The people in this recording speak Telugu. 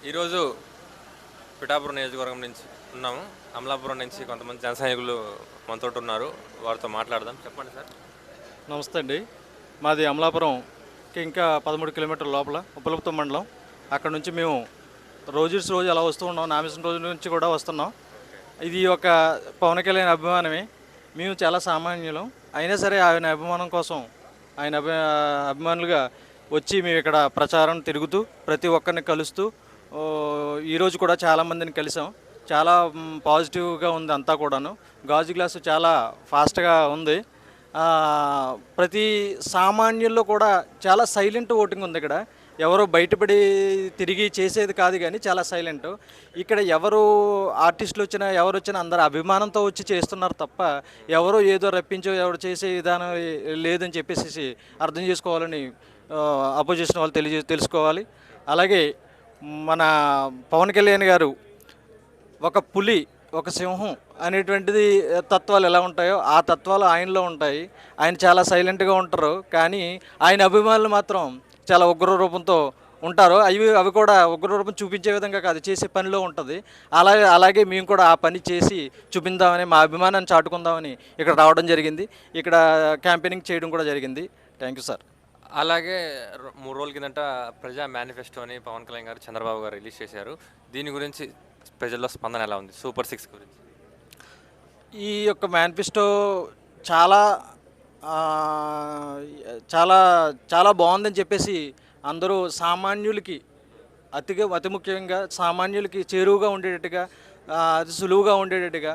ఈరోజు పిఠాపురం నియోజకవర్గం నుంచి ఉన్నాము. అమలాపురం నుంచి కొంతమంది జన సైనికులు మనతోటి ఉన్నారు. వారితో మాట్లాడదాం. చెప్పండి సార్. నమస్తే అండి. మాది అమలాపురంకి ఇంకా 13 కిలోమీటర్ల లోపల ఉప్పలపుతం మండలం. అక్కడ నుంచి మేము రోజు అలా వస్తూ ఉన్నాం. నామినేషన్ రోజు నుంచి కూడా వస్తున్నాం. ఇది ఒక పవన్ కళ్యాణ్ అభిమానమే. మేము చాలా సామాన్యులం. అయినా సరే ఆయన అభిమానం కోసం ఆయన అభిమానులుగా వచ్చి మేము ఇక్కడ ప్రచారం తిరుగుతూ ప్రతి ఒక్కరిని కలుస్తూ ఈరోజు కూడా చాలామందిని కలిసాం. చాలా పాజిటివ్గా ఉంది అంతా కూడాను. గాజు గ్లాసు చాలా ఫాస్ట్గా ఉంది. ఆ, ప్రతి సామాన్యుల్లో కూడా చాలా సైలెంట్ ఓటింగ్ ఉంది ఇక్కడ. ఎవరు బయటపడి తిరిగి చేసేది కాదు, కానీ చాలా సైలెంట్. ఇక్కడ ఎవరు ఆర్టిస్టులు వచ్చినా ఎవరు వచ్చినా అందరు అభిమానంతో వచ్చి చేస్తున్నారు తప్ప ఎవరో ఏదో రప్పించో ఎవరు చేసే విధానం లేదని చెప్పేసి అర్థం చేసుకోవాలని అపోజిషన్ వాళ్ళు తెలుసుకోవాలి. అలాగే మన పవన్ కళ్యాణ్ గారు ఒక పులి ఒక సింహం అనేటువంటిది తత్వాలు ఎలా ఉంటాయో ఆ తత్వాలు ఆయనలో ఉంటాయి. ఆయన చాలా సైలెంట్గా ఉంటారు, కానీ ఆయన అభిమానులు మాత్రం చాలా ఉగ్ర రూపంతో ఉంటారు. అవి కూడా ఉగ్ర రూపం చూపించే విధంగా కాదు, చేసే పనిలో ఉంటుంది. అలాగే మేము కూడా ఆ పని చేసి చూపిందామని, మా అభిమానాన్ని చాటుకుందామని ఇక్కడ రావడం జరిగింది. ఇక్కడ క్యాంపెయినింగ్ చేయడం కూడా జరిగింది. Thank you sir. అలాగే 3 రోజుల కిందట ప్రజా మేనిఫెస్టో అని పవన్ కళ్యాణ్ గారు, చంద్రబాబు గారు రిలీజ్ చేశారు. దీని గురించి ప్రజల్లో స్పందన ఎలా ఉంది? సూపర్ 6 గురించి. ఈ యొక్క మేనిఫెస్టో చాలా ఆ, చాలా చాలా బాగుందని చెప్పేసి అందరూ సామాన్యులకి అతి ముఖ్యంగా సామాన్యులకి చేరువుగా ఉండేటట్టుగా, అతి సులువుగా ఉండేటట్టుగా